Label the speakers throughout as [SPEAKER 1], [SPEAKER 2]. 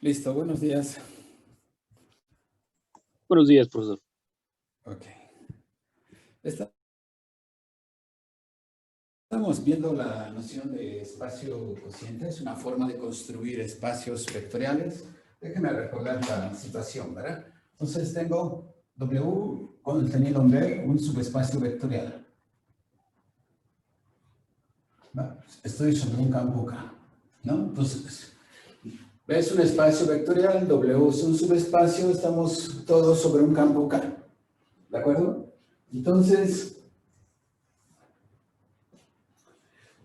[SPEAKER 1] Listo, buenos días.
[SPEAKER 2] Buenos días, profesor.
[SPEAKER 1] Ok. Estamos viendo la noción de espacio cociente. Es una forma de construir espacios vectoriales. Déjenme recordar la situación, ¿verdad? Entonces tengo W contenido en B, un subespacio vectorial. ¿Va? Estoy sobre un campo K, ¿no? Entonces, B es un espacio vectorial, W es un subespacio, estamos todos sobre un campo K. ¿De acuerdo? Entonces,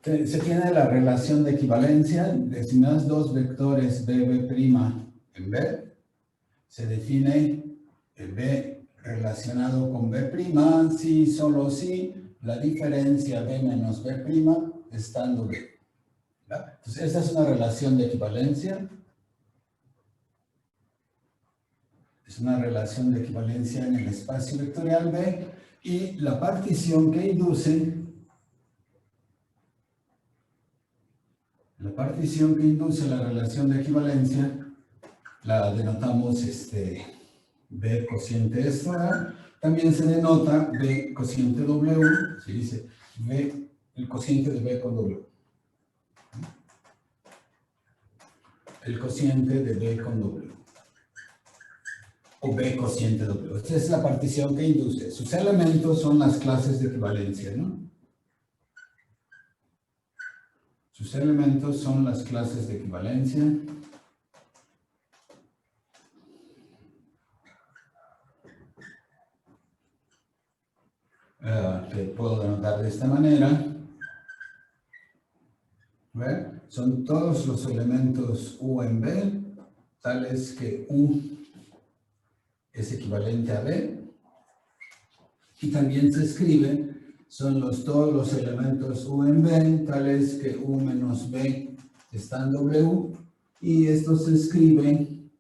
[SPEAKER 1] se tiene la relación de equivalencia de si me das dos vectores BB' en B, se define el B relacionado con B' si, solo si, la diferencia B menos B' estando B. ¿Verdad? Entonces, esta es una relación de equivalencia. Es una relación de equivalencia en el espacio vectorial B y la partición que induce la relación de equivalencia la denotamos B cociente esto, ¿verdad? También se denota B cociente W, se dice B, el cociente de B con W. El cociente de B con W. O B cociente W. Esta es la partición que induce. Sus elementos son las clases de equivalencia, ¿no? Sus elementos son las clases de equivalencia. Que puedo denotar de esta manera. ¿Ve? Son todos los elementos U en B, tales que U es equivalente a B. Y también se escribe, son todos los elementos U en B, tales que U menos B está en W. Y esto se escribe,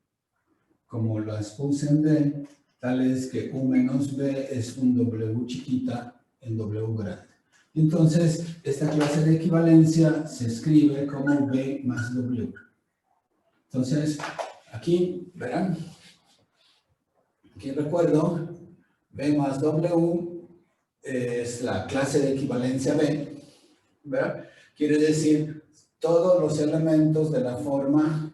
[SPEAKER 1] como las puse en B, tales que U menos B es un W chiquita en W grande. Entonces, esta clase de equivalencia se escribe como B más W. Entonces, aquí, verán, aquí recuerdo, B más W es la clase de equivalencia B, ¿verdad? Quiere decir todos los elementos de la forma,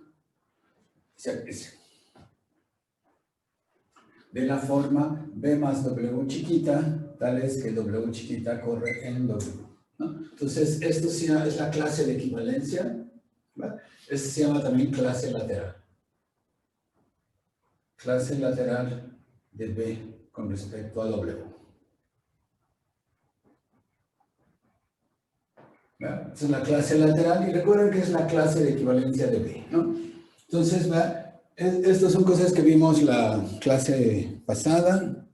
[SPEAKER 1] B más W chiquita, tal es que W chiquita corre en W, ¿no? Entonces, esto sí es la clase de equivalencia, ¿verdad? Esto se llama también clase lateral. Clase lateral de B con respecto a W. ¿verdad? Esta es la clase lateral y recuerden que es la clase de equivalencia de B, ¿no? Entonces, ¿verdad? Estas son cosas que vimos la clase pasada.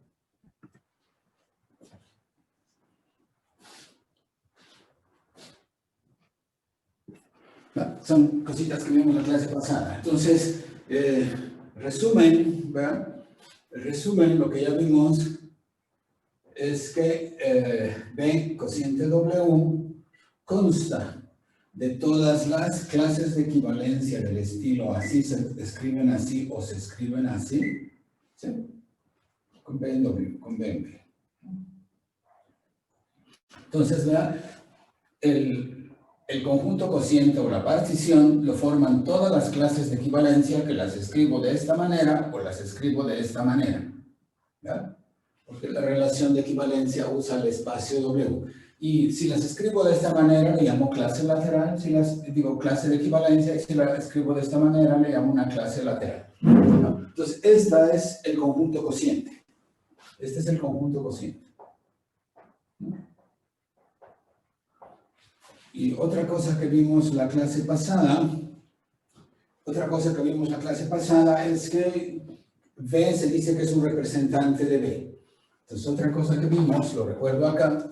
[SPEAKER 1] Son cositas que vimos la clase pasada. Entonces, resumen, ¿verdad? El resumen, lo que ya vimos es que B cociente W consta de todas las clases de equivalencia del estilo así se escriben así o se escriben así, ¿sí? Con B en W, con B en B. Entonces, ¿verdad? El conjunto cociente o la partición lo forman todas las clases de equivalencia que las escribo de esta manera o las escribo de esta manera. ¿Verdad? Porque la relación de equivalencia usa el espacio W. Y si las escribo de esta manera, le llamo clase lateral. Si las digo clase de equivalencia, y si las escribo de esta manera, le llamo una clase lateral. ¿No? Entonces, este es el conjunto cociente. Este es el conjunto cociente. ¿No? Y otra cosa que vimos la clase pasada, es que B se dice que es un representante de B. Entonces, otra cosa que vimos, lo recuerdo acá,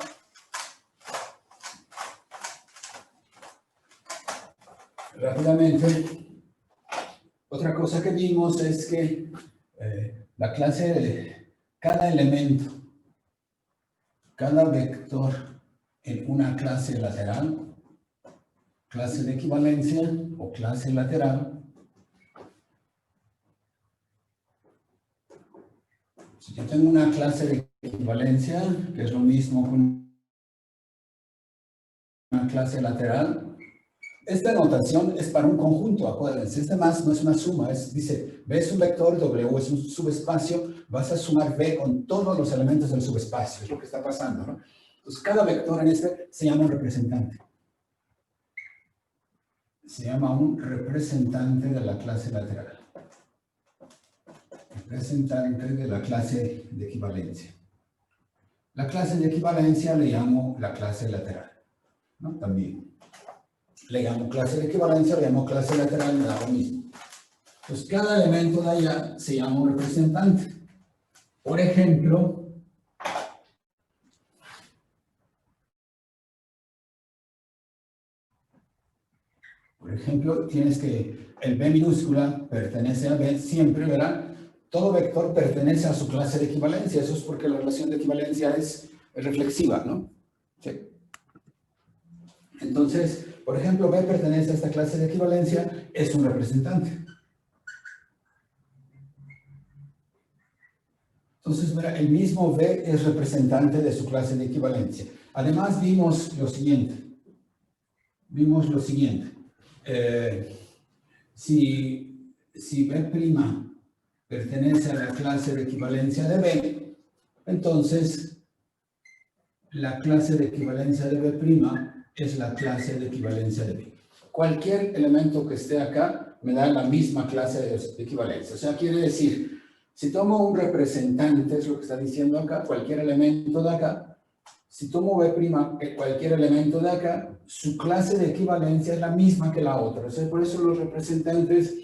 [SPEAKER 1] rápidamente, otra cosa que vimos es que la clase de cada elemento, cada vector en una clase lateral, clase de equivalencia o clase lateral, Si yo tengo una clase de equivalencia, que es lo mismo que una clase lateral, esta notación es para un conjunto, acuérdense. Este más no es una suma, dice, B es un vector, W es un subespacio, vas a sumar B con todos los elementos del subespacio, es lo que está pasando, ¿no? Entonces, cada vector en este se llama un representante. Se llama un representante de la clase lateral. Representante de la clase de equivalencia. La clase de equivalencia le llamo la clase lateral, ¿no? También. Le llamo clase de equivalencia, le llamo clase lateral, me da lo mismo. Pues cada elemento de allá se llama un representante. Por ejemplo, tienes que el B minúscula pertenece a B siempre, ¿verdad? Todo vector pertenece a su clase de equivalencia. Eso es porque la relación de equivalencia es reflexiva, ¿no? Sí. Entonces, por ejemplo, B pertenece a esta clase de equivalencia, es un representante. Entonces, mira, el mismo B es representante de su clase de equivalencia. Además, vimos lo siguiente. Si B' pertenece a la clase de equivalencia de B, entonces la clase de equivalencia de B' es la clase de equivalencia de B. Cualquier elemento que esté acá me da la misma clase de equivalencia. O sea, quiere decir, si tomo un representante, es lo que está diciendo acá, cualquier elemento de acá, si tomo B', cualquier elemento de acá, su clase de equivalencia es la misma que la otra. O sea, por eso los representantes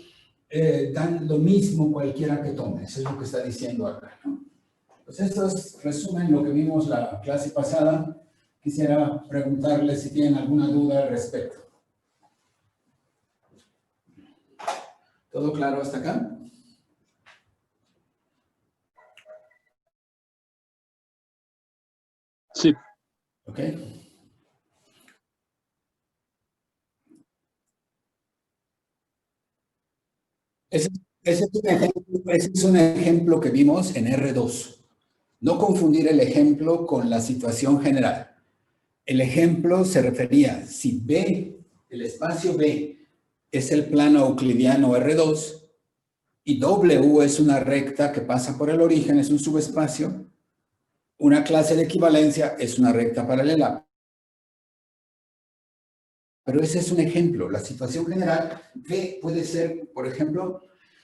[SPEAKER 1] dan lo mismo cualquiera que tome. Eso es lo que está diciendo acá, ¿no? Pues esto es resumen lo que vimos la clase pasada. Quisiera preguntarles si tienen alguna duda al respecto. ¿Todo claro hasta acá?
[SPEAKER 2] Sí.
[SPEAKER 1] Ok. Ese es un ejemplo que vimos en R2. No confundir el ejemplo con la situación general. El ejemplo se refería, si B, el espacio B, es el plano euclidiano R2 y W es una recta que pasa por el origen, es un subespacio, una clase de equivalencia es una recta paralela. Pero ese es un ejemplo. La situación general, B puede ser, por ejemplo,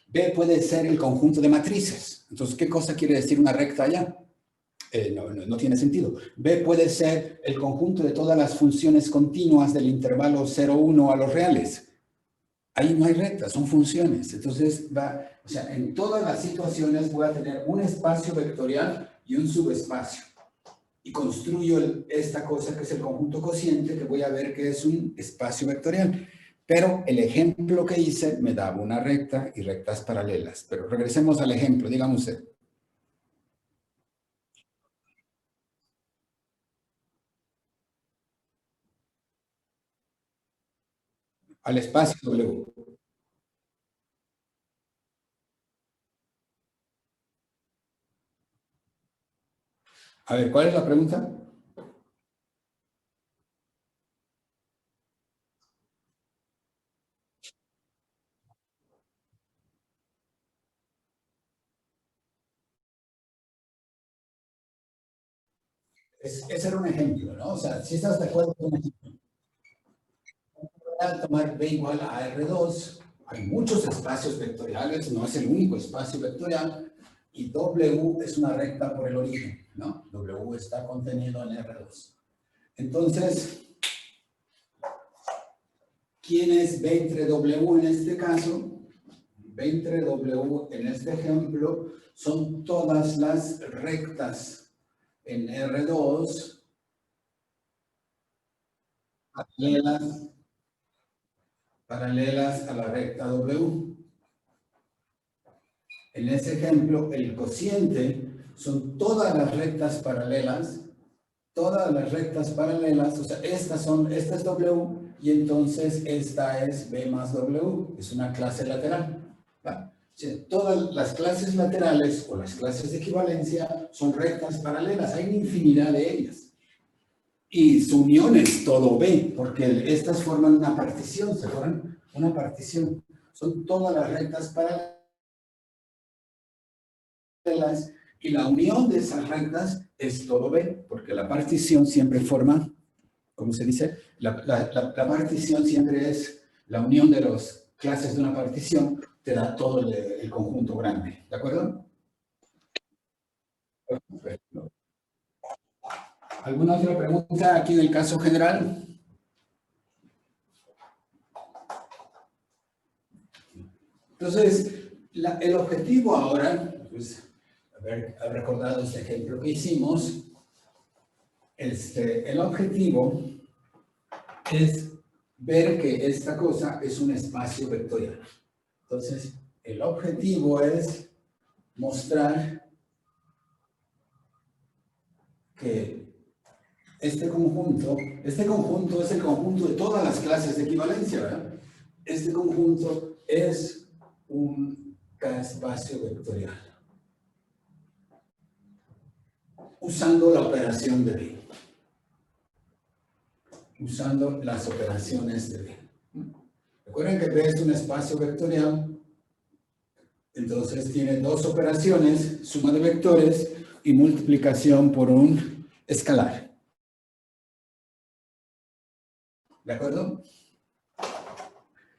[SPEAKER 1] B puede ser el conjunto de matrices. Entonces, ¿qué cosa quiere decir una recta allá? No tiene sentido. B puede ser el conjunto de todas las funciones continuas del intervalo 0,1 a los reales. Ahí no hay rectas, son funciones. Entonces, o sea, en todas las situaciones voy a tener un espacio vectorial y un subespacio. Y construyo esta cosa que es el conjunto cociente, que voy a ver que es un espacio vectorial. Pero el ejemplo que hice me daba una recta y rectas paralelas. Pero regresemos al ejemplo, dígame usted. Al espacio W. A ver, ¿cuál es la pregunta? Ese era un ejemplo, ¿no? O sea, si estás de acuerdo con un ejemplo, al tomar B igual a R2, hay muchos espacios vectoriales, no es el único espacio vectorial, y W es una recta por el origen, ¿no? W está contenido en R2. Entonces, ¿quién es B entre W en este caso? B entre W en este ejemplo son todas las rectas en R2 paralelas a la recta W. En ese ejemplo, el cociente son todas las rectas paralelas, o sea, esta es W, y entonces esta es B más W, es una clase lateral. ¿Va? sea, todas las clases laterales o las clases de equivalencia son rectas paralelas. Hay una infinidad de ellas. Y su unión es todo B, porque estas forman una partición, se forman una partición. Son todas las rectas paralelas y la unión de esas rectas es todo B, porque la partición siempre forma, ¿cómo se dice? La partición siempre es la unión de las clases de una partición, te da todo el conjunto grande, ¿de acuerdo? Perfecto. ¿Alguna otra pregunta aquí en el caso general? Entonces, el objetivo ahora, pues, haber recordado este ejemplo que hicimos, el objetivo es ver que esta cosa es un espacio vectorial. Entonces, el objetivo es mostrar que este conjunto es el conjunto de todas las clases de equivalencia, ¿verdad? Este conjunto es un K-espacio vectorial, usando la operación de B. Usando las operaciones de B. Recuerden que B es un espacio vectorial, entonces tiene dos operaciones, suma de vectores y multiplicación por un escalar. ¿De acuerdo?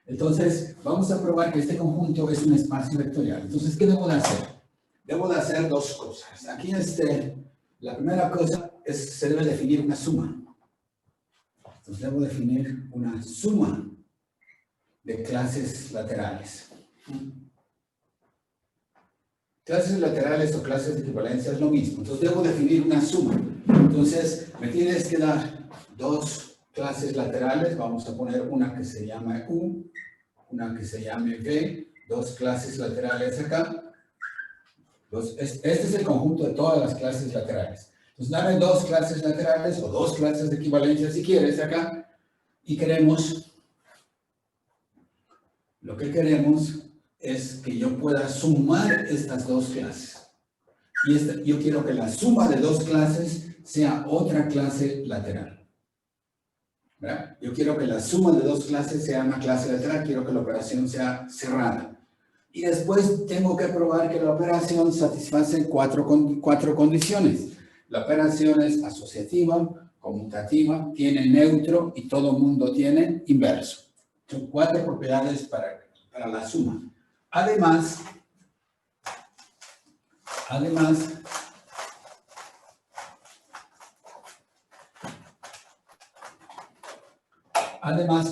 [SPEAKER 1] Entonces, vamos a probar que este conjunto es un espacio vectorial. Entonces, ¿qué debo de hacer? Debo de hacer dos cosas. Aquí la primera cosa es, se debe definir una suma. Entonces, debo definir una suma de clases laterales. Clases laterales o clases de equivalencia es lo mismo. Entonces, debo definir una suma. Entonces, me tienes que dar dos clases laterales. Vamos a poner una que se llama U, una que se llame V, dos clases laterales acá. Este es el conjunto de todas las clases laterales. Entonces, dame dos clases laterales o dos clases de equivalencia si quieres acá. Y lo que queremos es que yo pueda sumar estas dos clases. Y yo quiero que la suma de dos clases sea otra clase lateral. ¿Verdad? Yo quiero que la suma de dos clases sea una clase lateral, quiero que la operación sea cerrada. Y después tengo que probar que la operación satisface cuatro condiciones. La operación es asociativa, conmutativa, tiene neutro y todo mundo tiene inverso. Son cuatro propiedades para la suma. Además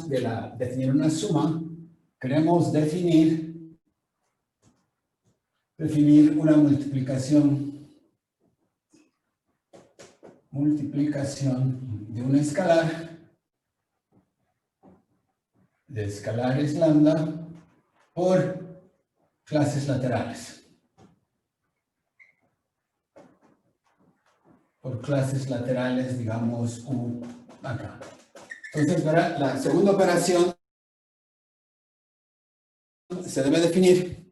[SPEAKER 1] de definir una suma, queremos definir una multiplicación de un escalar, de escalares lambda, por clases laterales. Por clases laterales, digamos, U acá. Entonces, para la segunda operación se debe definir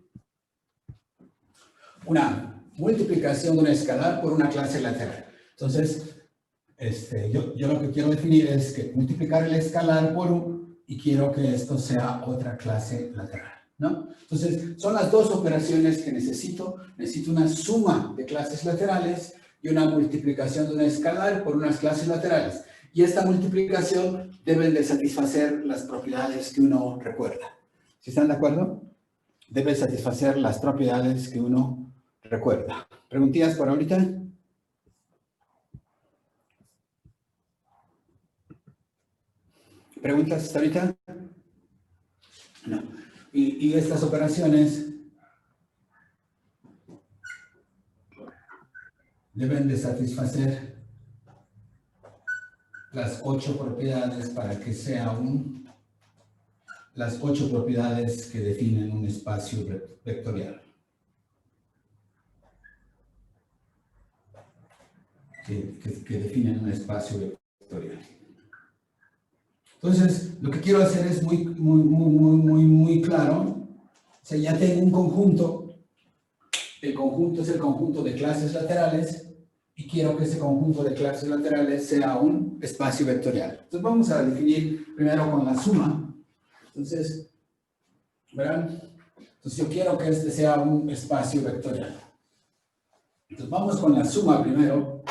[SPEAKER 1] una multiplicación de un escalar por una clase lateral. Entonces, yo lo que quiero definir es que multiplicar el escalar por U y quiero que esto sea otra clase lateral, ¿no? Entonces, son las dos operaciones que necesito. Necesito una suma de clases laterales y una multiplicación de un escalar por unas clases laterales. Y esta multiplicación debe de satisfacer las propiedades que uno recuerda. ¿Sí están de acuerdo? Debe satisfacer las propiedades que uno recuerda. ¿Preguntillas por ahorita? ¿Preguntas hasta ahorita? No. Y estas operaciones deben de satisfacer las 8 propiedades para que sea las 8 propiedades que definen un espacio vectorial. Que definen un espacio vectorial. Entonces, lo que quiero hacer es muy claro. sea, ya tengo un conjunto. El conjunto es el conjunto de clases laterales y quiero que ese conjunto de clases laterales sea un espacio vectorial. Entonces vamos a definir primero con la suma. Entonces, ¿verán? Entonces yo quiero que este sea un espacio vectorial. Entonces vamos con la suma primero.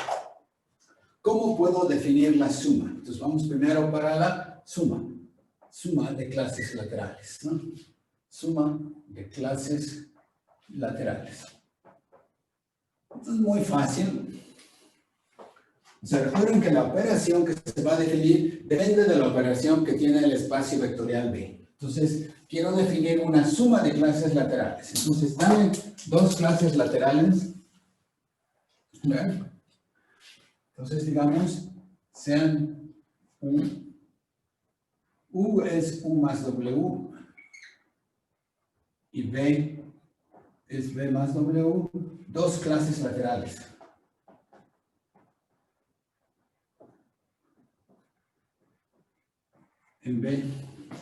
[SPEAKER 1] ¿Cómo puedo definir la suma? Entonces vamos primero para la suma. Suma de clases laterales, ¿no? Suma de clases laterales. Entonces muy fácil. O sea, recuerden que la operación que se va a definir depende de la operación que tiene el espacio vectorial B. Entonces, quiero definir una suma de clases laterales. Entonces, dame dos clases laterales. ¿Ven? Entonces, digamos, sean U es U más W y B es B más W, dos clases laterales. En B,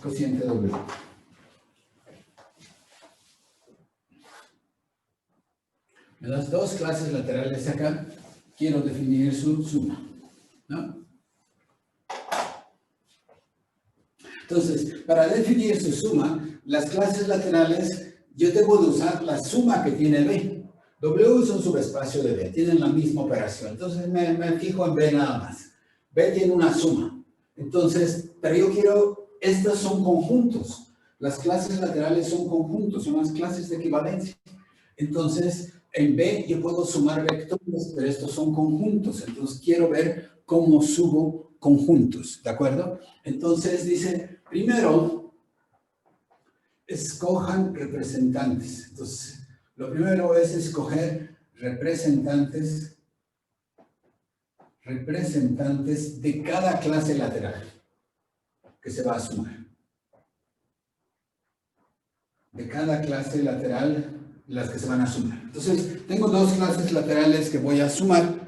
[SPEAKER 1] cociente W. Me das dos clases laterales acá, quiero definir su suma, ¿no? Entonces, para definir su suma, las clases laterales, yo debo de usar la suma que tiene B. W es un subespacio de B, tienen la misma operación. Entonces, me fijo en B nada más. B tiene una suma. Entonces, pero yo quiero, estas son conjuntos. Las clases laterales son conjuntos, son las clases de equivalencia. Entonces, en B yo puedo sumar vectores, pero estos son conjuntos. Entonces, quiero ver cómo subo conjuntos, ¿de acuerdo? Entonces, dice, primero, escojan representantes. Entonces, lo primero es escoger representantes de cada clase lateral que se va a sumar. De cada clase lateral, las que se van a sumar. Entonces, tengo dos clases laterales que voy a sumar.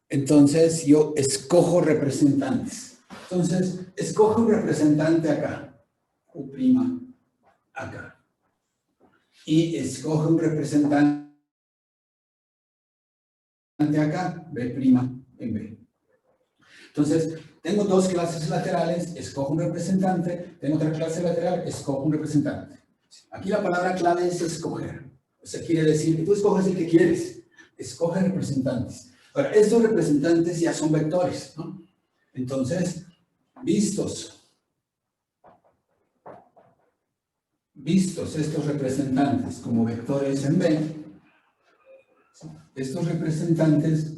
[SPEAKER 1] Entonces, yo escojo representantes. Entonces, escojo un representante acá, U' acá. Y escojo un representante acá, B' en B. Entonces, tengo dos clases laterales, escojo un representante, tengo otra clase lateral, escojo un representante. Aquí la palabra clave es escoger. O sea, quiere decir que tú escoges el que quieres. Escoge representantes. Ahora, estos representantes ya son vectores, ¿no? Entonces, vistos estos representantes como vectores en B, estos representantes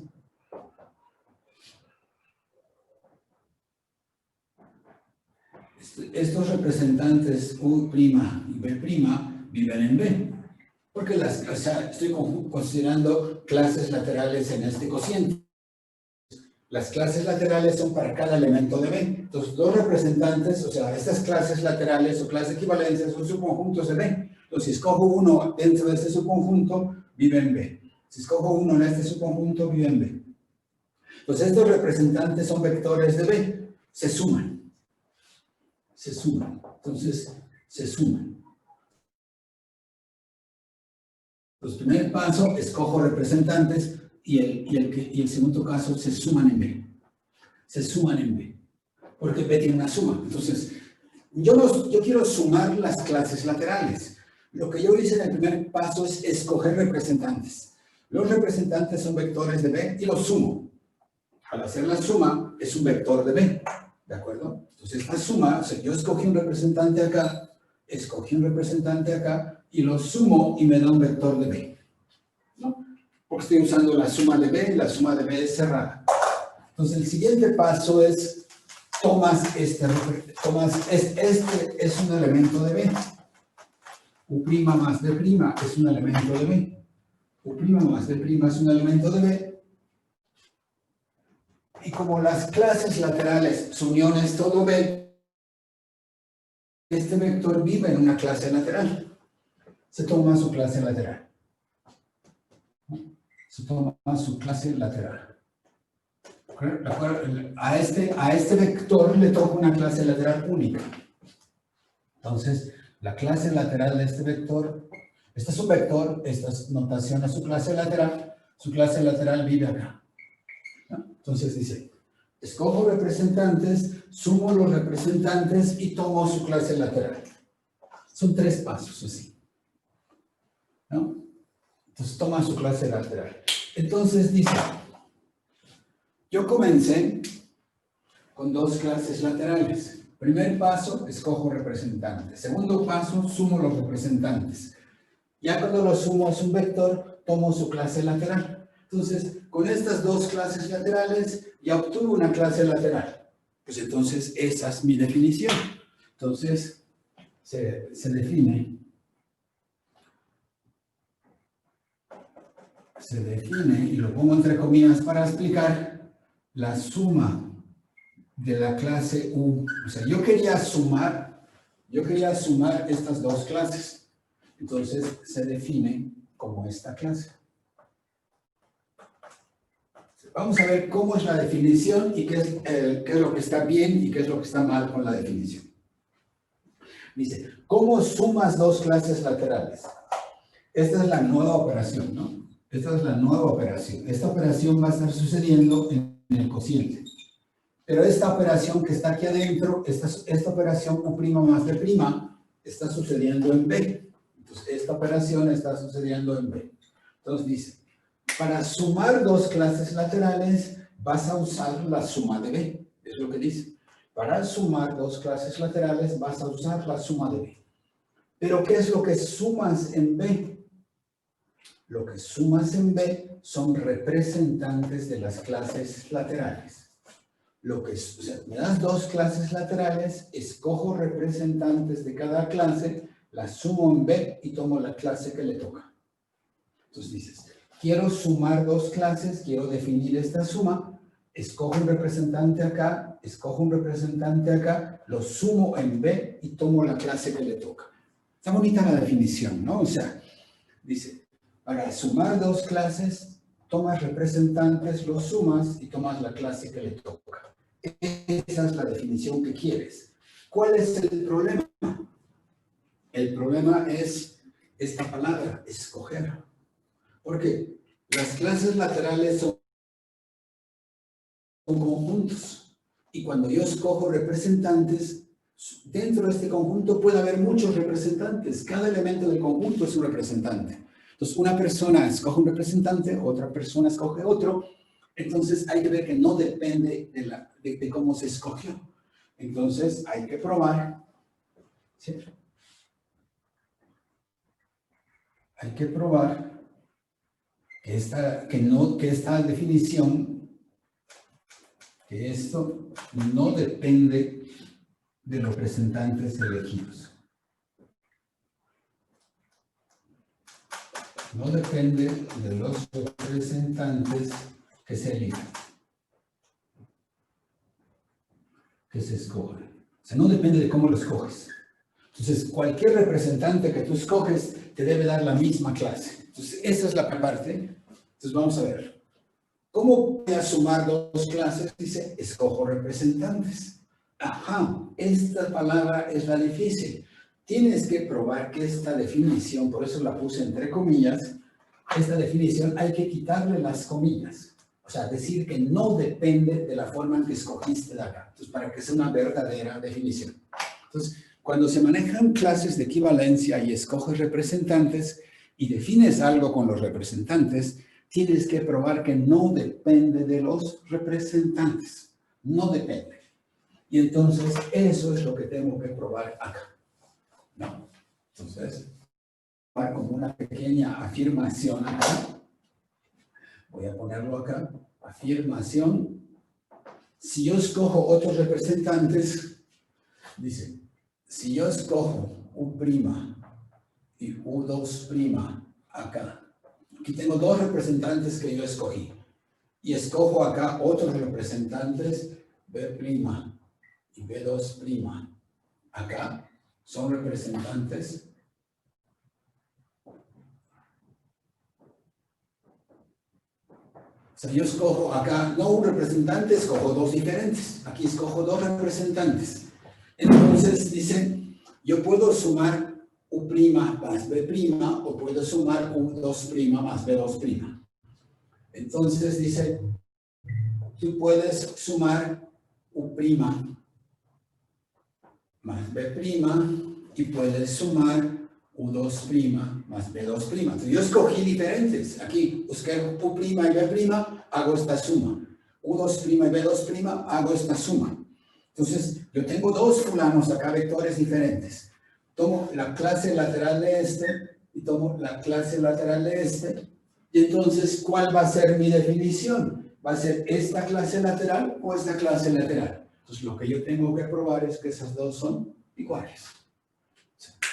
[SPEAKER 1] U' y B' viven en B. Porque o sea, estoy considerando clases laterales en este cociente. Las clases laterales son para cada elemento de B. Entonces, dos representantes, o sea, estas clases laterales o clases equivalencias son subconjuntos de B. Entonces, si escojo uno dentro de este subconjunto, vive en B. Si escojo uno en este subconjunto, vive en B. Entonces, estos representantes son vectores de B. Se suman. Entonces, se suman. Entonces, primer paso, escojo representantes y el segundo caso, se suman en B. Se suman en B. Porque B tiene una suma. Entonces, yo quiero sumar las clases laterales. Lo que yo hice en el primer paso es escoger representantes. Los representantes son vectores de B y los sumo. Al hacer la suma, es un vector de B. ¿De acuerdo? Entonces, esta suma, o sea, yo escogí un representante acá, y lo sumo y me da un vector de B. ¿No? Porque estoy usando la suma de B y la suma de B es cerrada. Entonces, el siguiente paso es, este es un elemento de B. U' más B' es un elemento de B. U' más B' es un elemento de B. Y como las clases laterales, su unión es todo B, este vector vive en una clase lateral. Se toma su clase lateral. A este vector le toca una clase lateral única. Entonces, la clase lateral de este vector Este es un vector, esta es notación a su clase lateral vive acá. ¿No? Entonces dice, escojo representantes, sumo los representantes y tomo su clase lateral. Son 3 pasos así. ¿No? Entonces toma su clase lateral. Entonces dice, yo comencé con 2 clases laterales. Primer paso, escojo representantes. Segundo paso, sumo los representantes. Ya cuando lo sumo es un vector, tomo su clase lateral. Entonces, con estas 2 clases laterales, ya obtuve una clase lateral. Pues entonces, esa es mi definición. Entonces, se define, y lo pongo entre comillas para explicar, la suma de la clase U. O sea, yo quería sumar estas 2 clases. Entonces, se define como esta clase. Vamos a ver cómo es la definición y qué es lo que está bien y qué es lo que está mal con la definición. Dice, ¿cómo sumas 2 clases laterales? Esta es la nueva operación, ¿no? Esta es la nueva operación. Esta operación va a estar sucediendo en el cociente. Pero esta operación que está aquí adentro, esta operación U' más B', está sucediendo en B. Entonces, esta operación está sucediendo en B. Entonces dice, para sumar 2 clases laterales, vas a usar la suma de B. Es lo que dice. Para sumar 2 clases laterales, vas a usar la suma de B. Pero, ¿qué es lo que sumas en B? Lo que sumas en B son representantes de las clases laterales. O sea, me das 2 clases laterales, escojo representantes de cada clase, las sumo en B y tomo la clase que le toca. Entonces dices, quiero sumar 2 clases, quiero definir esta suma, escojo un representante acá, escojo un representante acá, lo sumo en B y tomo la clase que le toca. Está bonita la definición, ¿no? O sea, dice, para sumar 2 clases, tomas representantes, los sumas y tomas la clase que le toca. Esa es la definición que quieres. ¿Cuál es el problema? El problema es esta palabra, escoger. Porque las clases laterales son conjuntos. Y cuando yo escojo representantes, dentro de este conjunto puede haber muchos representantes. Cada elemento del conjunto es un representante. Entonces, una persona escoge un representante, otra persona escoge otro. Entonces, hay que ver que no depende de cómo se escogió. Entonces, hay que probar. ¿Sí? Hay que probar que esta definición, que esto no depende de los representantes elegidos. No depende de los representantes que se eligen, que se escogen. O sea, no depende de cómo lo escoges. Entonces, cualquier representante que tú escoges te debe dar la misma clase. Entonces, esa es la parte. Entonces, vamos a ver. ¿Cómo voy a sumar 2 clases? Dice, escojo representantes. Ajá, esta palabra es la difícil. Tienes que probar que esta definición, por eso la puse entre comillas, esta definición hay que quitarle las comillas. O sea, decir que no depende de la forma en que escogiste de acá. Entonces, para que sea una verdadera definición. Entonces, cuando se manejan clases de equivalencia y escoges representantes y defines algo con los representantes, tienes que probar que no depende de los representantes. No depende. Y entonces, eso es lo que tengo que probar acá. ¿No? Entonces, como una pequeña afirmación acá. Voy a ponerlo acá. Afirmación. Si yo escojo otros representantes, dice, si yo escojo U' y U2' acá, aquí tengo 2 representantes que yo escogí, y escojo acá otros representantes B' y B2', acá son representantes O sea, yo escojo acá, no un representante, escojo 2 diferentes. Aquí escojo 2 representantes. Entonces, dice, yo puedo sumar U' U' más B' o puedo sumar U2' más B2'. Entonces dice, tú puedes sumar U' más B' y puedes sumar U2' más B2'. Entonces, yo escogí diferentes. Aquí busqué U' y B', hago esta suma. U2' y B2', hago esta suma. Entonces, yo tengo dos fulanos acá, vectores diferentes. Tomo la clase lateral de este y tomo la clase lateral de este. Y entonces, ¿cuál va a ser mi definición? ¿Va a ser esta clase lateral o esta clase lateral? Entonces, lo que yo tengo que probar es que esas dos son iguales.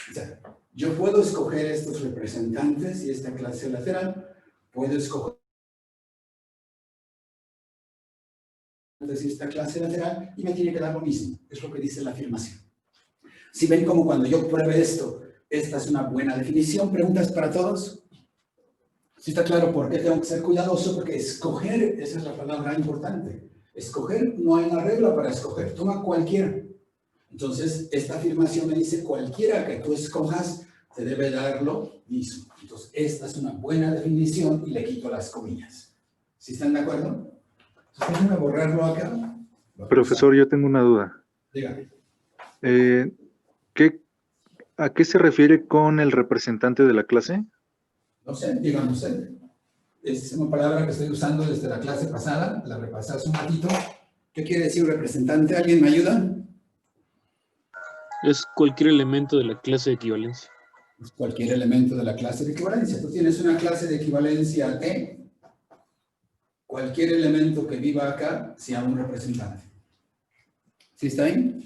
[SPEAKER 1] O sea, yo puedo escoger estos representantes y esta clase lateral. Puedo escoger esta clase lateral y me tiene que dar lo mismo. Es lo que dice la afirmación. Si ven como cuando yo pruebe esto, esta es una buena definición. ¿Preguntas para todos? ¿Sí está claro por qué tengo que ser cuidadoso? Porque escoger, esa es la palabra importante. Escoger, no hay una regla para escoger. Toma cualquiera. Entonces, esta afirmación me dice cualquiera que tú escojas te debe dar lo mismo. Entonces, esta es una buena definición y le quito las comillas. ¿Sí están de acuerdo? Entonces, déjenme borrarlo acá.
[SPEAKER 2] Profesor, yo tengo una duda.
[SPEAKER 1] Dígame.
[SPEAKER 2] ¿A qué se refiere con el representante de la clase?
[SPEAKER 1] No sé, dígame usted. Es una palabra que estoy usando desde la clase pasada, la repasé hace un ratito. ¿Qué quiere decir representante? ¿Alguien me ayuda?
[SPEAKER 3] Es cualquier elemento de la clase de equivalencia.
[SPEAKER 1] Es cualquier elemento de la clase de equivalencia. Tú tienes una clase de equivalencia E. Cualquier elemento que viva acá sea un representante. ¿Sí está bien?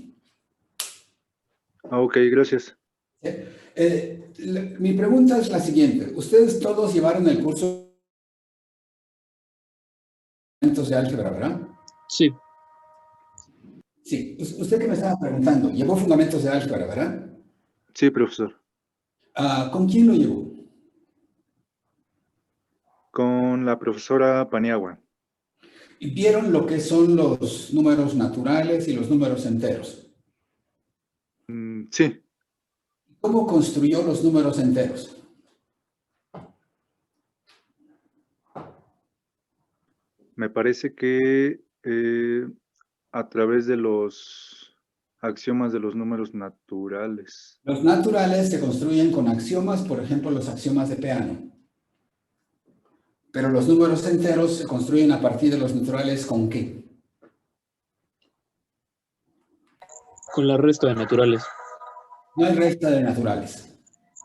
[SPEAKER 2] Ok, gracias.
[SPEAKER 1] Mi pregunta es la siguiente. Ustedes todos llevaron el curso de álgebra, ¿verdad?
[SPEAKER 3] Sí,
[SPEAKER 1] Sí. Usted que me estaba preguntando, llevó fundamentos de álgebra, ¿verdad?
[SPEAKER 2] Sí, profesor.
[SPEAKER 1] ¿Con quién lo llevó?
[SPEAKER 2] Con la profesora Paniagua.
[SPEAKER 1] ¿Y vieron lo que son los números naturales y los números enteros?
[SPEAKER 2] Sí.
[SPEAKER 1] ¿Cómo construyó los números enteros?
[SPEAKER 2] Me parece que a través de los axiomas de los números naturales.
[SPEAKER 1] Los naturales se construyen con axiomas, por ejemplo, los axiomas de Peano. Pero los números enteros se construyen a partir de los naturales ¿con qué?
[SPEAKER 3] con la resta de naturales.
[SPEAKER 1] No hay resta de naturales.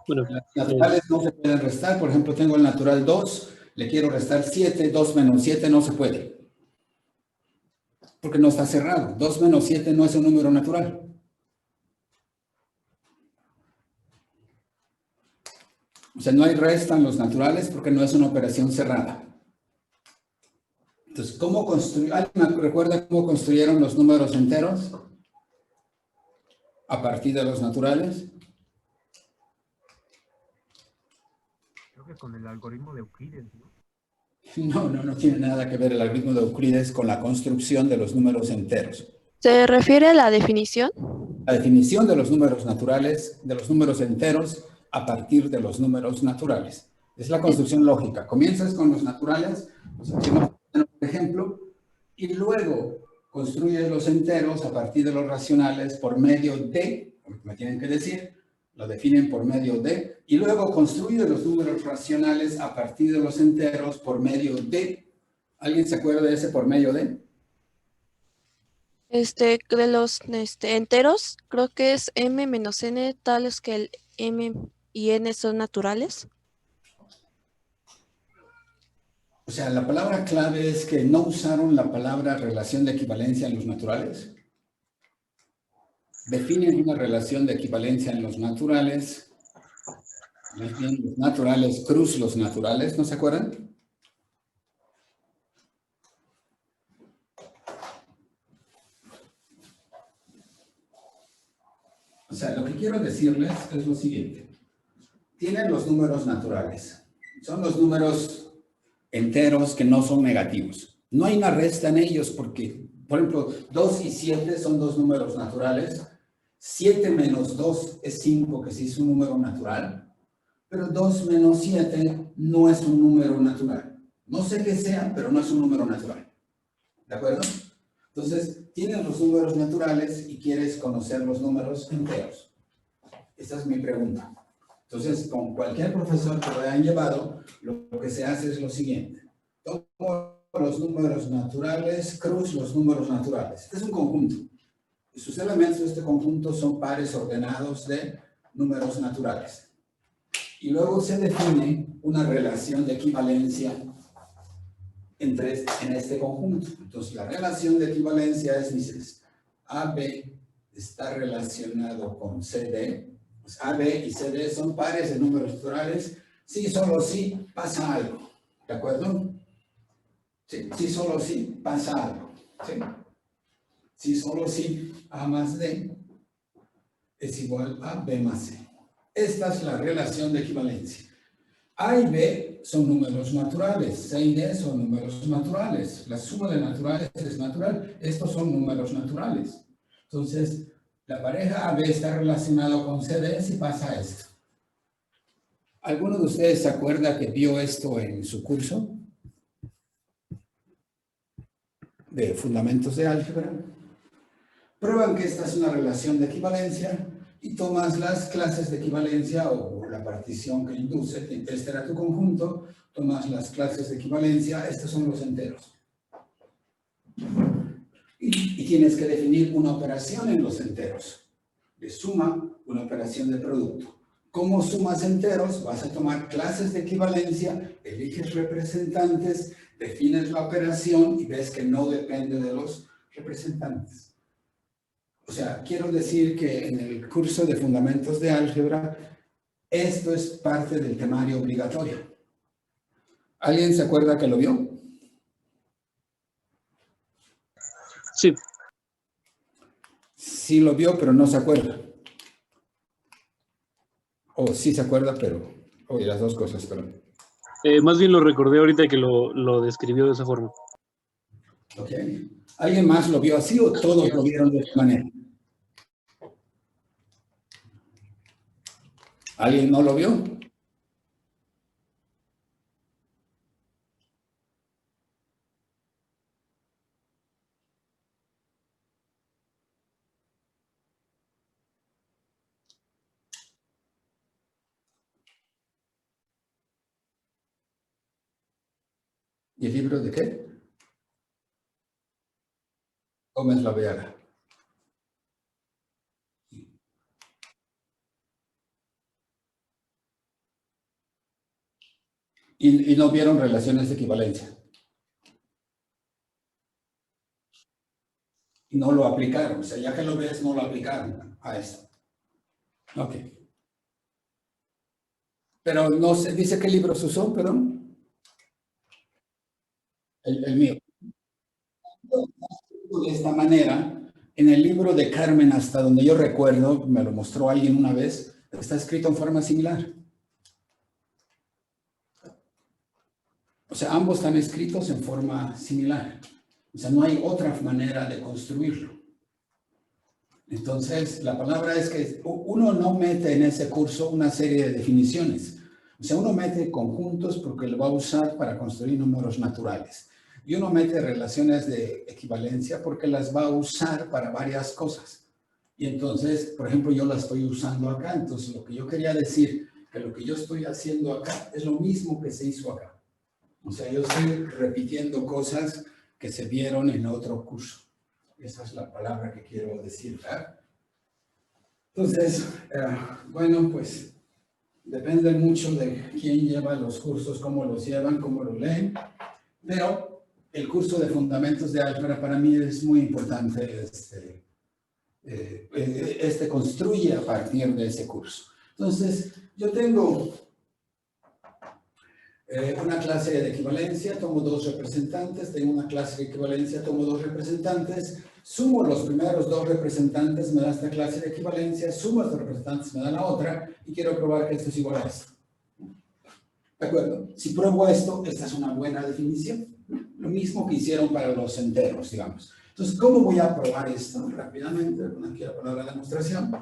[SPEAKER 3] Bueno,
[SPEAKER 1] Las naturales no se pueden restar. Por ejemplo, tengo el natural 2, le quiero restar 7, 2 menos 7 no se puede. Porque no está cerrado. 2 menos 7 no es un número natural. O sea, no hay resta en los naturales porque no es una operación cerrada. Entonces, ¿cómo construir? ¿Alguien me recuerda cómo construyeron los números enteros? A partir de los naturales.
[SPEAKER 4] Creo que con el algoritmo de Euclides, ¿no?
[SPEAKER 1] No tiene nada que ver el algoritmo de Euclides con la construcción de los números enteros.
[SPEAKER 5] ¿Se refiere a la definición?
[SPEAKER 1] La definición de los números naturales, de los números enteros, a partir de los números naturales. Es la construcción lógica. Comienzas con los naturales, por ejemplo, y luego construyes los enteros a partir de los racionales por medio de, me tienen que decir, lo definen por medio de, y luego construyes los números racionales a partir de los enteros por medio de. ¿Alguien se acuerda de ese por medio de?
[SPEAKER 5] De los enteros, creo que es m menos n, tales que el m y n son naturales.
[SPEAKER 1] O sea, la palabra clave es que no usaron la palabra relación de equivalencia en los naturales. Definen una relación de equivalencia en los naturales. Más bien, los naturales cruz los naturales, ¿no se acuerdan? O sea, lo que quiero decirles es lo siguiente. Tienen los números naturales. Son los números enteros que no son negativos. No hay una resta en ellos porque, por ejemplo, 2 y 7 son dos números naturales. 7 menos 2 es 5, que sí es un número natural, pero 2 menos 7 no es un número natural. No sé qué sea, pero no es un número natural. ¿De acuerdo? Entonces, tienes los números naturales y quieres conocer los números enteros. Esta es mi pregunta. Entonces, con cualquier profesor que lo hayan llevado, lo que se hace es lo siguiente. Tomo los números naturales, cruzo los números naturales. Este es un conjunto. Y sus elementos de este conjunto son pares ordenados de números naturales. Y luego se define una relación de equivalencia en este conjunto. Entonces, la relación de equivalencia es, dices, AB está relacionado con CD. Pues AB y CD son pares de números naturales. Sí, solo sí pasa algo. ¿De acuerdo? Sí, sí, solo sí pasa algo. ¿Sí? Sí, solo sí A más D es igual a B más C. Esta es la relación de equivalencia. A y B son números naturales, C y D son números naturales. La suma de naturales es natural. Estos son números naturales. Entonces, la pareja AB está relacionada con CD si pasa esto. ¿Alguno de ustedes se acuerda que vio esto en su curso de Fundamentos de Álgebra? Prueban que esta es una relación de equivalencia y tomas las clases de equivalencia o la partición que induce, este era tu conjunto, tomas las clases de equivalencia, estos son los enteros. Y tienes que definir una operación en los enteros. De suma, una operación de producto. ¿Cómo sumas enteros? Vas a tomar clases de equivalencia, eliges representantes, defines la operación y ves que no depende de los representantes. O sea, quiero decir que en el curso de Fundamentos de Álgebra, esto es parte del temario obligatorio. ¿Alguien se acuerda que lo vio?
[SPEAKER 3] Sí.
[SPEAKER 1] Sí lo vio, pero no se acuerda. O sí se acuerda, pero... Oye, las dos cosas, perdón.
[SPEAKER 3] Más bien lo recordé ahorita que lo describió de esa forma.
[SPEAKER 1] Ok. ¿Alguien más lo vio así o todos lo vieron de esta manera? ¿Alguien no lo vio? ¿Y el libro de qué? Gómez Laveaga. Y no vieron relaciones de equivalencia. Y no lo aplicaron. O sea, ya que lo ves, no lo aplicaron a esto. Ok. Pero no se dice qué libros usó, perdón. El mío. De esta manera, en el libro de Carmen, hasta donde yo recuerdo, me lo mostró alguien una vez, está escrito en forma similar. O sea, ambos están escritos en forma similar. O sea, no hay otra manera de construirlo. Entonces, la palabra es que uno no mete en ese curso una serie de definiciones. O sea, uno mete conjuntos porque lo va a usar para construir números naturales. Y uno mete relaciones de equivalencia porque las va a usar para varias cosas. Y entonces, por ejemplo, yo las estoy usando acá. Entonces, lo que yo quería decir, que lo que yo estoy haciendo acá es lo mismo que se hizo acá. O sea, yo estoy repitiendo cosas que se vieron en otro curso. Esa es la palabra que quiero decir, ¿verdad? Entonces, bueno, pues depende mucho de quién lleva los cursos, cómo los llevan, cómo los leen. Pero el curso de Fundamentos de Álgebra para mí es muy importante. Este construye a partir de ese curso. Entonces, yo tengo una clase de equivalencia, tomo dos representantes, tengo una clase de equivalencia, tomo dos representantes, sumo los primeros dos representantes, me da esta clase de equivalencia, sumo estos representantes, me da la otra, y quiero probar que esto es igual a esto. ¿De acuerdo? Si pruebo esto, esta es una buena definición. Lo mismo que hicieron para los enteros, digamos. Entonces, ¿cómo voy a probar esto? Rápidamente, aquí la palabra demostración.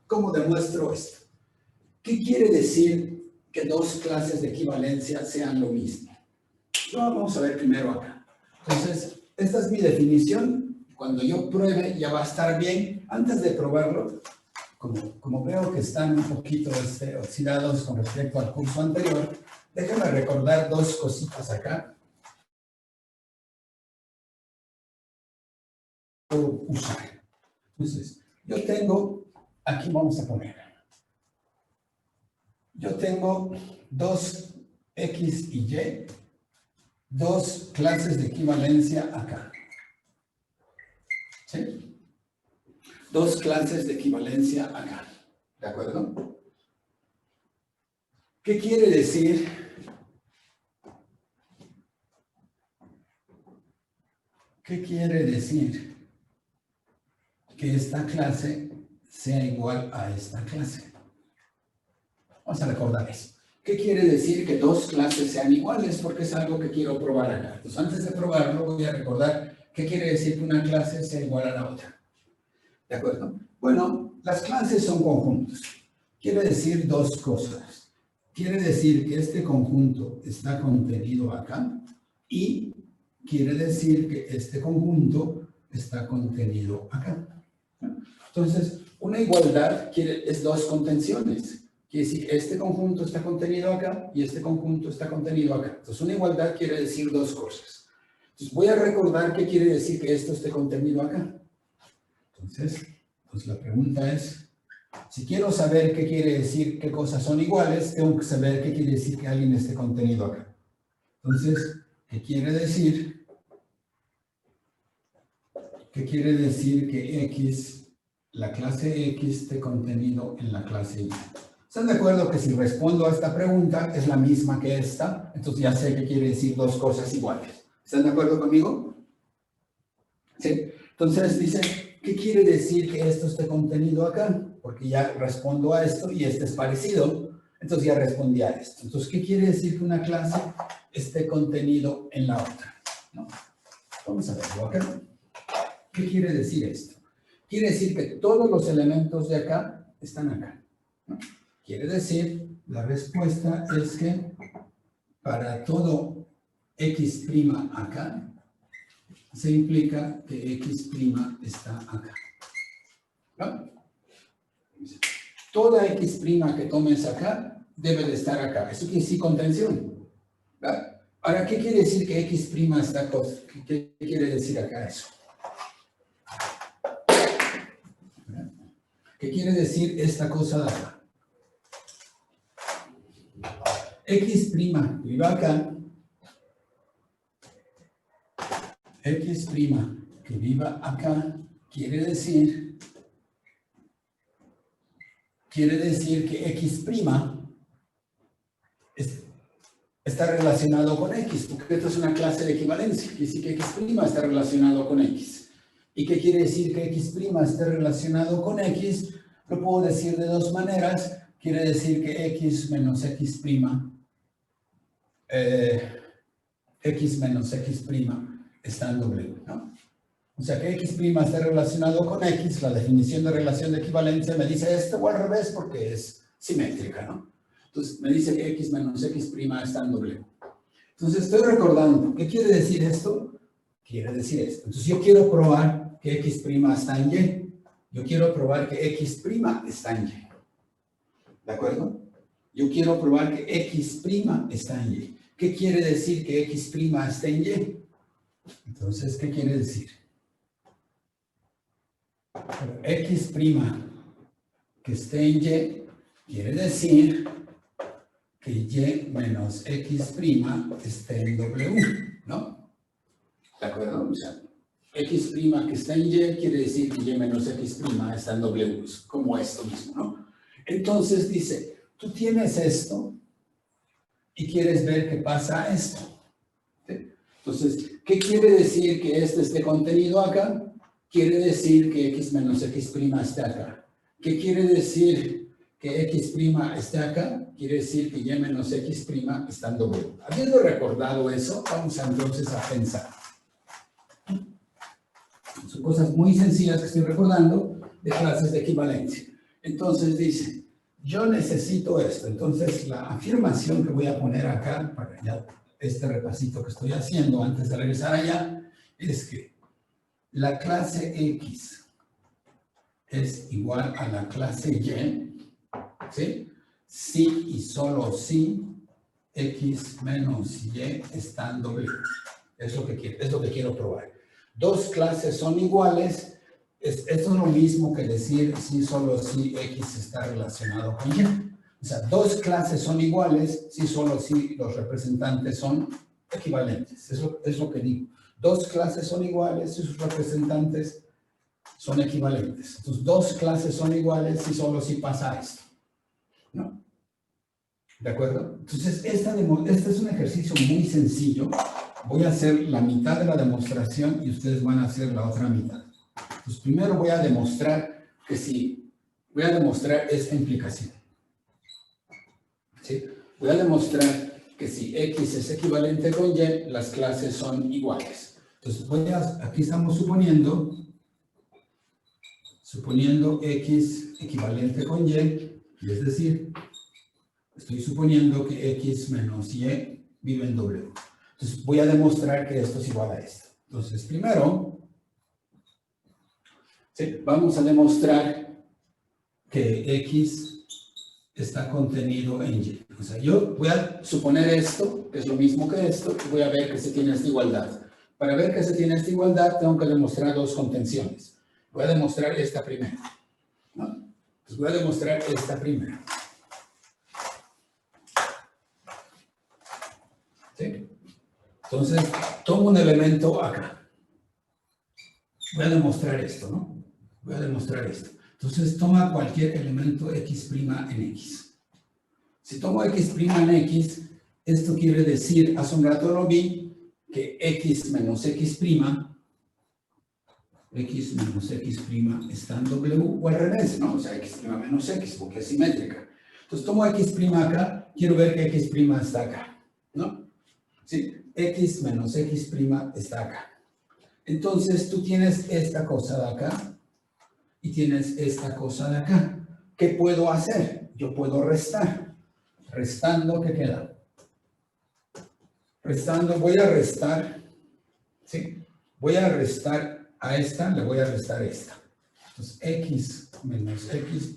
[SPEAKER 1] ¿Cómo demuestro esto? ¿Qué quiere decir que dos clases de equivalencia sean lo mismo? Vamos a ver primero acá. Entonces, esta es mi definición. Cuando yo pruebe, ya va a estar bien. Antes de probarlo, como veo que están un poquito oxidados con respecto al curso anterior, déjenme recordar dos cositas acá. Puedo usar. Entonces, yo tengo, aquí vamos a poner, yo tengo dos X y Y, dos clases de equivalencia acá. ¿Sí? Dos clases de equivalencia acá. ¿De acuerdo? ¿Qué quiere decir? ¿Qué quiere decir que esta clase sea igual a esta clase? Vamos a recordar eso. ¿Qué quiere decir que dos clases sean iguales? Porque es algo que quiero probar acá. Entonces, antes de probarlo, voy a recordar qué quiere decir que una clase sea igual a la otra. ¿De acuerdo? Bueno, las clases son conjuntos. Quiere decir dos cosas. Quiere decir que este conjunto está contenido acá y quiere decir que este conjunto está contenido acá. Entonces, una igualdad es dos contenciones. Quiere decir que este conjunto está contenido acá y este conjunto está contenido acá. Entonces, una igualdad quiere decir dos cosas. Entonces, voy a recordar qué quiere decir que esto esté contenido acá. Entonces, pues la pregunta es, si quiero saber qué quiere decir qué cosas son iguales, tengo que saber qué quiere decir que alguien esté contenido acá. Entonces, ¿qué quiere decir? ¿Qué quiere decir que X, la clase X, esté contenido en la clase Y? ¿Están de acuerdo que si respondo a esta pregunta es la misma que esta? Entonces ya sé que quiere decir dos cosas iguales. ¿Están de acuerdo conmigo? ¿Sí? Entonces dice, ¿qué quiere decir que esto esté contenido acá? Porque ya respondo a esto y este es parecido. Entonces ya respondí a esto. Entonces, ¿qué quiere decir que una clase esté contenido en la otra? ¿No? Vamos a verlo acá. ¿Qué quiere decir esto? Quiere decir que todos los elementos de acá están acá, ¿no? Quiere decir, la respuesta es que para todo X' acá, se implica que X' está acá, ¿no? Toda X' que tomes acá debe de estar acá. Eso quiere decir contención, ¿verdad? Ahora, ¿qué quiere decir que X' está acá? ¿Qué quiere decir acá eso? ¿Qué quiere decir esta cosa de acá? X' que viva acá, X' que viva acá, quiere decir que X' está relacionado con X, porque esto es una clase de equivalencia, quiere decir que X' está relacionado con X. ¿Y qué quiere decir que X' esté relacionado con X? Lo puedo decir de dos maneras. Quiere decir que X menos X', X menos X' está en W, ¿no? O sea que X' esté relacionado con X, la definición de relación de equivalencia me dice esto o al revés porque es simétrica, ¿no? Entonces me dice que X menos X' está en W. Entonces estoy recordando, ¿qué quiere decir esto? Quiere decir esto. Entonces yo quiero probar que X' está en Y. Yo quiero probar que X' está en Y. ¿De acuerdo? Yo quiero probar que X' está en Y. ¿Qué quiere decir que X' está en Y? Entonces, ¿qué quiere decir? X' que esté en Y quiere decir que Y menos X' esté en W, ¿no? ¿De acuerdo? O sea, X' que está en Y quiere decir que Y menos X' está en W, como esto mismo, ¿no? Entonces dice, tú tienes esto y quieres ver qué pasa esto. ¿Sí? Entonces, ¿qué quiere decir que este esté contenido acá? Quiere decir que X menos X' esté acá. ¿Qué quiere decir que X' esté acá? Quiere decir que Y menos X' está en W. Habiendo recordado eso, vamos entonces a pensar. Son cosas muy sencillas que estoy recordando de clases de equivalencia. Entonces dice, yo necesito esto. Entonces la afirmación que voy a poner acá, para ya este repasito que estoy haciendo antes de regresar allá, es que la clase X es igual a la clase Y, ¿sí? Si y solo si X menos Y está en W. Es lo que quiero probar. Dos clases son iguales. Esto es lo mismo que decir si solo si X está relacionado con Y. O sea, dos clases son iguales si solo si los representantes son equivalentes. Es lo que digo. Dos clases son iguales si sus representantes son equivalentes. Entonces, dos clases son iguales si solo si pasa esto. ¿No? ¿De acuerdo? Entonces, este es un ejercicio muy sencillo. Voy a hacer la mitad de la demostración y ustedes van a hacer la otra mitad. Pues primero voy a demostrar voy a demostrar esta implicación. ¿Sí? Voy a demostrar que si X es equivalente con Y, las clases son iguales. Entonces, aquí estamos suponiendo X equivalente con Y, es decir, estoy suponiendo que X menos Y vive en W. Entonces, voy a demostrar que esto es igual a esto. Entonces, primero, ¿sí? Vamos a demostrar que X está contenido en Y. O sea, yo voy a suponer esto, que es lo mismo que esto, y voy a ver que se tiene esta igualdad. Para ver que se tiene esta igualdad, tengo que demostrar dos contenciones. Voy a demostrar esta primera, ¿no? Entonces, voy a demostrar esta primera. ¿Sí? Entonces, tomo un elemento acá. Voy a demostrar esto, ¿no? Voy a demostrar esto. Entonces, toma cualquier elemento X' en X. Si tomo X' en X, esto quiere decir, hace un rato lo vi, que X menos X' está en W, o al revés, ¿no? O sea, X' menos X, porque es simétrica. Entonces, tomo X' acá, quiero ver que X' está acá, ¿no? Sí, X menos X' está acá. Entonces, tú tienes esta cosa de acá y tienes esta cosa de acá. ¿Qué puedo hacer? Yo puedo restar. Restando, ¿qué queda? Restando, voy a restar, ¿sí? Voy a restar a esta, le voy a restar esta. Entonces, X menos X'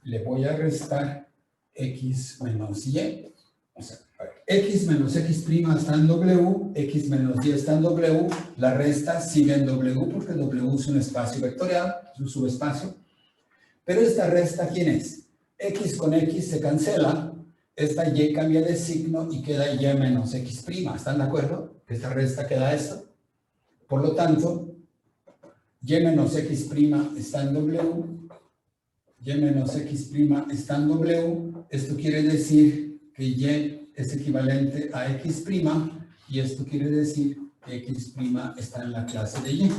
[SPEAKER 1] le voy a restar X menos Y. O sea, X menos X' está en W, X menos Y está en W, la resta sigue en W porque W es un espacio vectorial, es un subespacio. Pero esta resta, ¿quién es? X con X se cancela, esta Y cambia de signo y queda Y menos X'. ¿Están de acuerdo? Que esta resta queda esto. Por lo tanto, Y menos X' está en W, Y menos X' está en W. Esto quiere decir que Y es equivalente a X', y esto quiere decir que X' está en la clase de Y.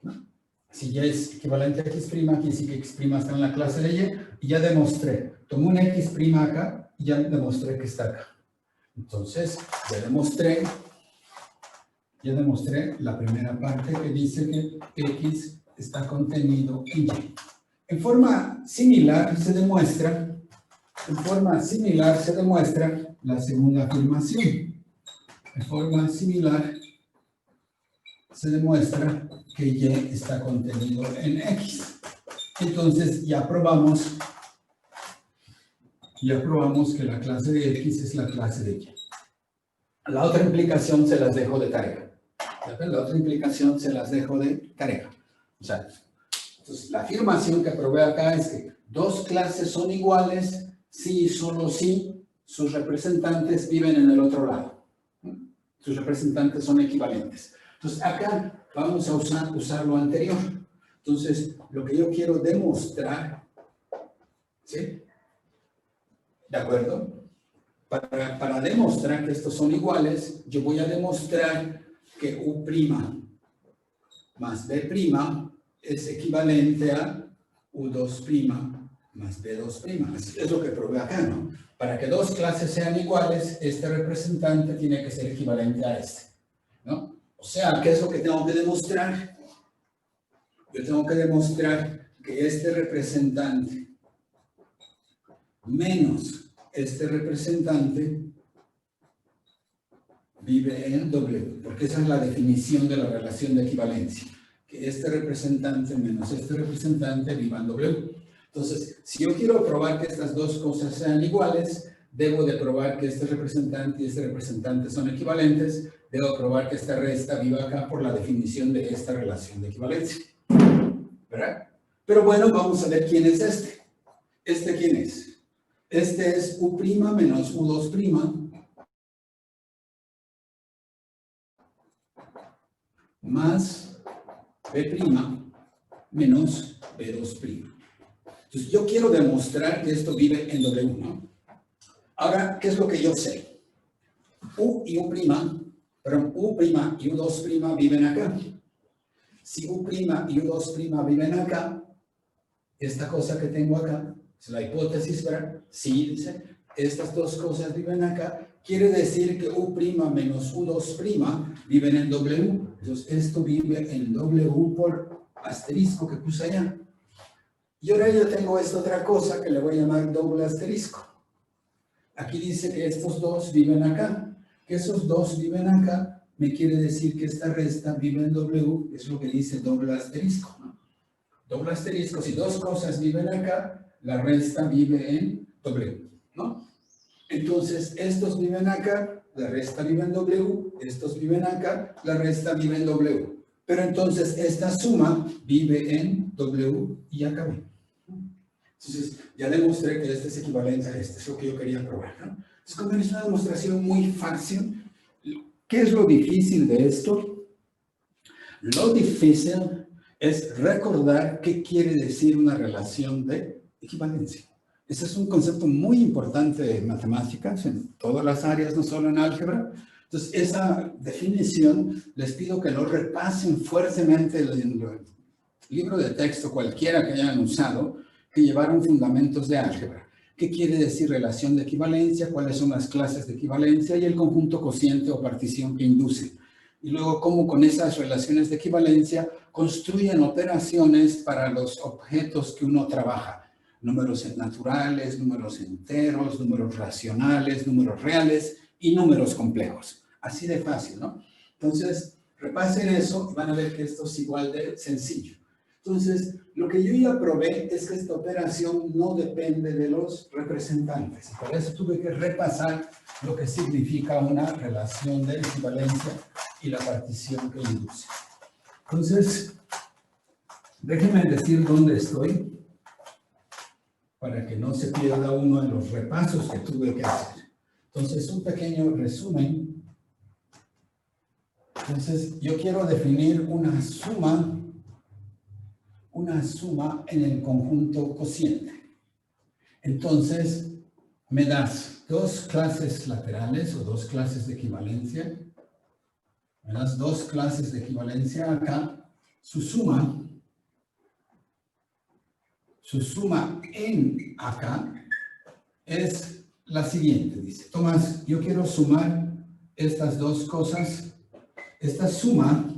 [SPEAKER 1] ¿No? Si Y es equivalente a X', quiere decir que X' está en la clase de Y, y ya demostré. Tomo un X' acá, y ya demostré que está acá. Entonces, ya demostré la primera parte que dice que X está contenido en Y. En forma similar se demuestra la segunda afirmación. En forma similar se demuestra que Y está contenido en X. Entonces ya probamos que la clase de X es la clase de Y. La otra implicación se las dejo de tarea. O sea, entonces, la afirmación que probé acá es que dos clases son iguales si y solo si sus representantes viven en el otro lado. Sus representantes son equivalentes. Entonces, acá vamos a usar lo anterior. Entonces, lo que yo quiero demostrar, ¿sí? ¿De acuerdo? Para demostrar que estos son iguales, yo voy a demostrar que U' más B' es equivalente a U2' más B2'. Es lo que probé acá, ¿no? Para que dos clases sean iguales, este representante tiene que ser equivalente a este, ¿no? O sea, ¿qué es lo que tengo que demostrar? yo tengo que demostrar que este representante menos este representante vive en W, porque esa es la definición de la relación de equivalencia, que este representante menos este representante viva en W. Entonces, si yo quiero probar que estas dos cosas sean iguales, debo de probar que este representante y este representante son equivalentes, debo probar que esta resta viva acá por la definición de esta relación de equivalencia. ¿Verdad? Pero bueno, vamos a ver quién es este. ¿Este quién es? Este es U' menos U2' más B' menos B2'. Entonces, yo quiero demostrar que esto vive en W, ¿no? Ahora, ¿qué es lo que yo sé? U y U', perdón, U' y U2' viven acá. Si U' y U2' viven acá, esta cosa que tengo acá, es la hipótesis, ¿verdad? Sí, dice, estas dos cosas viven acá, quiere decir que U' menos U2' viven en W. Entonces, esto vive en W por asterisco que puse allá. Y ahora yo tengo esta otra cosa que le voy a llamar doble asterisco. Aquí dice que estos dos viven acá. Que esos dos viven acá me quiere decir que esta resta vive en W, es lo que dice doble asterisco, ¿no? Doble asterisco, si dos cosas viven acá, la resta vive en W, ¿no? Entonces, estos viven acá, la resta vive en W, estos viven acá, la resta vive en W. Pero entonces, esta suma vive en W y acá B. Entonces, ya demostré que este es equivalente a este, es lo que yo quería probar, ¿no? Entonces, como es una demostración muy fácil, ¿qué es lo difícil de esto? Lo difícil es recordar qué quiere decir una relación de equivalencia. Ese es un concepto muy importante en matemáticas, en todas las áreas, no solo en álgebra. Entonces, esa definición, les pido que lo repasen fuertemente en el libro de texto, cualquiera que hayan usado, que llevaron fundamentos de álgebra. ¿Qué quiere decir relación de equivalencia? ¿Cuáles son las clases de equivalencia? Y el conjunto cociente o partición que induce. Y luego, cómo con esas relaciones de equivalencia construyen operaciones para los objetos que uno trabaja. Números naturales, números enteros, números racionales, números reales y números complejos. Así de fácil, ¿no? Entonces, repasen eso y van a ver que esto es igual de sencillo. Entonces, lo que yo ya probé es que esta operación no depende de los representantes. Por eso tuve que repasar lo que significa una relación de equivalencia y la partición que induce. Entonces, déjenme decir dónde estoy para que no se pierda uno en los repasos que tuve que hacer. Entonces, un pequeño resumen. Entonces, yo quiero definir una suma en el conjunto cociente. Entonces, me das dos clases laterales o dos clases de equivalencia. Me das dos clases de equivalencia acá. Su suma en acá es la siguiente. Dice, Tomás, yo quiero sumar estas dos cosas. Esta suma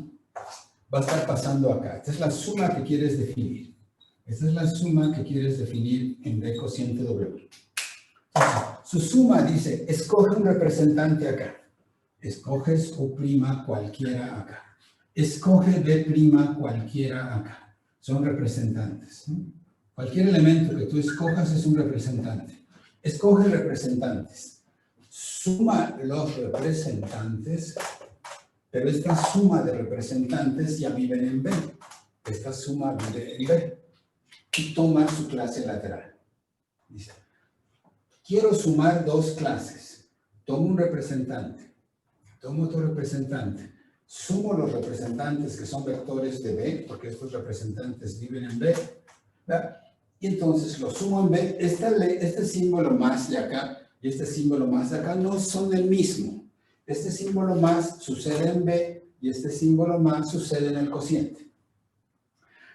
[SPEAKER 1] va a estar pasando acá. Esta es la suma que quieres definir. Esta es la suma que quieres definir en B cociente W. Su suma dice, escoge un representante acá. Escoges U' cualquiera acá. Escoge B' cualquiera acá. Son representantes, ¿no? Cualquier elemento que tú escojas es un representante. Escoge representantes. Suma los representantes. Pero esta suma de representantes ya viven en B. Esta suma vive en B. Y toma su clase lateral. Dice, quiero sumar dos clases. Tomo un representante. Tomo otro representante. Sumo los representantes que son vectores de B, porque estos representantes viven en B. ¿Verdad? Y entonces los sumo en B. Este símbolo más de acá y este símbolo más de acá no son el mismo. Este símbolo más sucede en B y este símbolo más sucede en el cociente.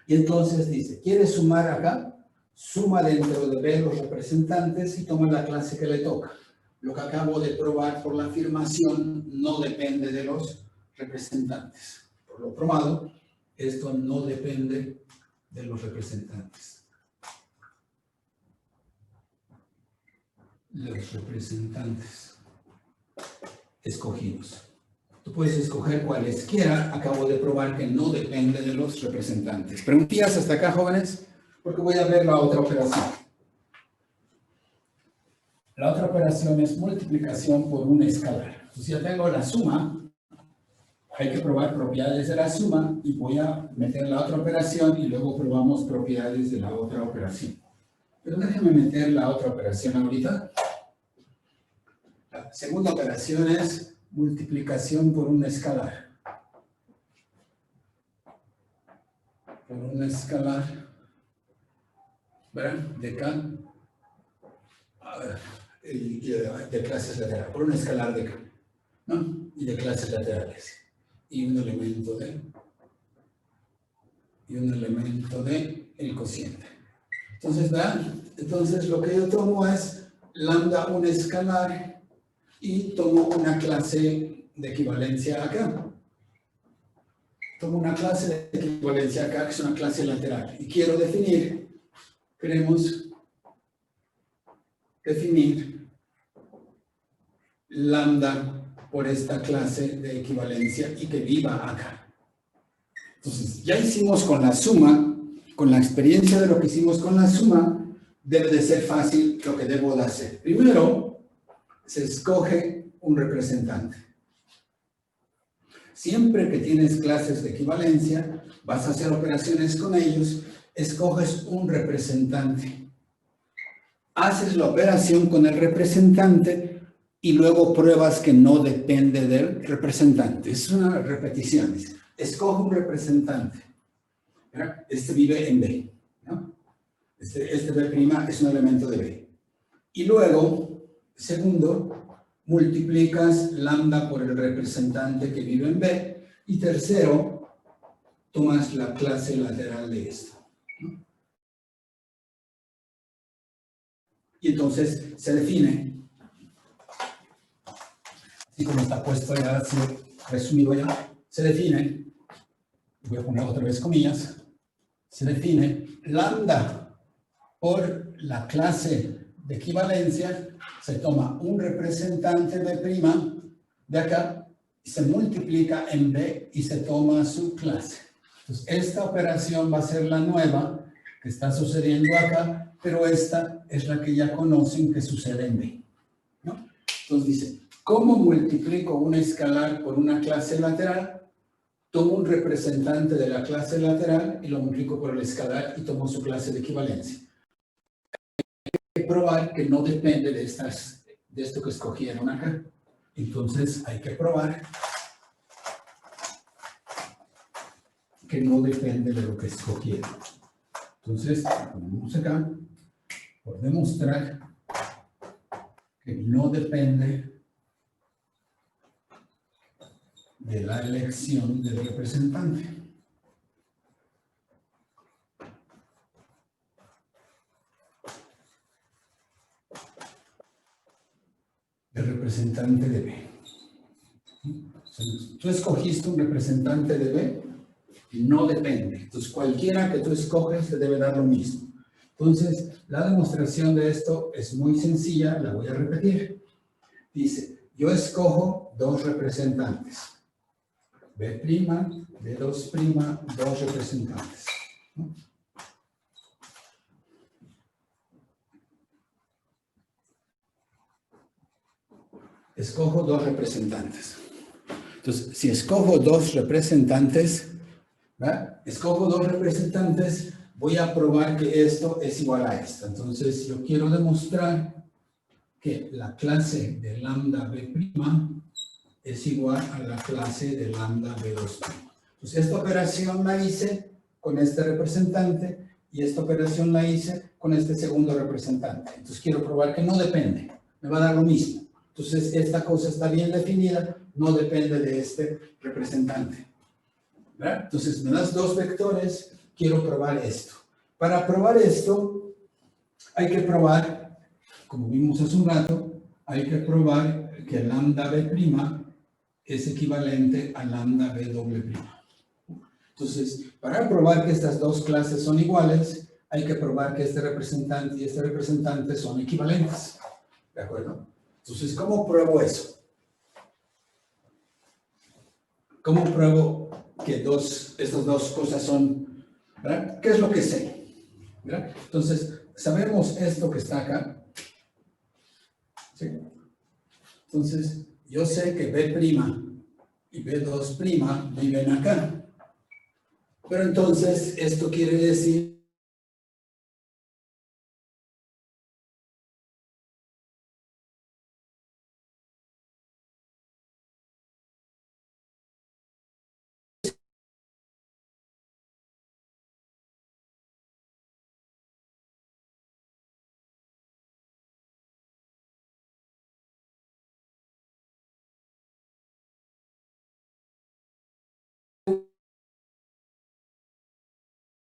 [SPEAKER 1] Y entonces dice, ¿quieres sumar acá? Suma dentro de B los representantes y toma la clase que le toca. Lo que acabo de probar por la afirmación no depende de los representantes. Por lo probado, esto no depende de los representantes. Los representantes escogidos. Tú puedes escoger cualesquiera. Acabo de probar que no depende de los representantes. ¿Preguntillas hasta acá, jóvenes? Porque voy a ver la otra operación. La otra operación es multiplicación por un escalar. Entonces ya tengo la suma. Hay que probar propiedades de la suma y voy a meter la otra operación y luego probamos propiedades de la otra operación. Pero déjenme meter la otra operación ahorita. La segunda operación es multiplicación por un escalar. Por un escalar, ¿verdad? De K, de clases laterales, por un escalar de K, ¿no? Y de clases laterales. Y un elemento de el cociente. Entonces, ¿verdad? Entonces lo que yo tomo es lambda un escalar y tomo una clase de equivalencia acá. Tomo una clase de equivalencia acá, que es una clase lateral. Y quiero definir, queremos definir lambda por esta clase de equivalencia y que viva acá. Entonces, ya hicimos con la suma, con la experiencia de lo que hicimos con la suma, debe de ser fácil lo que debo de hacer. Primero, se escoge un representante. Siempre que tienes clases de equivalencia, vas a hacer operaciones con ellos, escoges un representante. Haces la operación con el representante y luego pruebas que no depende del representante. Es una repetición. Escoge un representante. Este vive en B, ¿no? Este B' es un elemento de B. Y luego, segundo, multiplicas lambda por el representante que vive en B. Y tercero, tomas la clase lateral de esto, ¿no? Y entonces se define, así como está puesto ya, así resumido ya, se define, voy a poner otra vez comillas, se define lambda por la clase de equivalencia, se toma un representante B' de acá, y se multiplica en B y se toma su clase. Entonces, esta operación va a ser la nueva que está sucediendo acá, pero esta es la que ya conocen que sucede en B, ¿no? Entonces dice, ¿cómo multiplico un escalar por una clase lateral? Tomo un representante de la clase lateral y lo multiplico por el escalar y tomo su clase de equivalencia. Hay que probar que no depende de esto que escogieron acá. Entonces hay que probar que no depende de lo que escogieron. Entonces, ponemos acá, por demostrar que no depende de la elección del representante. El representante de B. Tú escogiste un representante de B y no depende. Entonces, cualquiera que tú escoges te debe dar lo mismo. Entonces, la demostración de esto es muy sencilla, la voy a repetir. Dice, yo escojo dos representantes. B', B2', dos representantes, ¿no? Escojo dos representantes. Entonces, si escojo dos representantes, ¿verdad? Escojo dos representantes, voy a probar que esto es igual a esto. Entonces, yo quiero demostrar que la clase de lambda B' es igual a la clase de lambda B2'. Entonces, esta operación la hice con este representante y esta operación la hice con este segundo representante. Entonces, quiero probar que no depende. Me va a dar lo mismo. Entonces, esta cosa está bien definida, no depende de este representante, ¿verdad? Entonces, me das dos vectores, quiero probar esto. Para probar esto, hay que probar, como vimos hace un rato, hay que probar que lambda B' es equivalente a lambda B'. Entonces, para probar que estas dos clases son iguales, hay que probar que este representante y este representante son equivalentes. ¿De acuerdo? Entonces, ¿cómo pruebo eso? ¿Cómo pruebo que estas dos cosas son, ¿verdad? ¿Qué es lo que sé? ¿Verdad? Entonces, sabemos esto que está acá. ¿Sí? Entonces, yo sé que B' y B2' viven acá. Pero entonces, esto quiere decir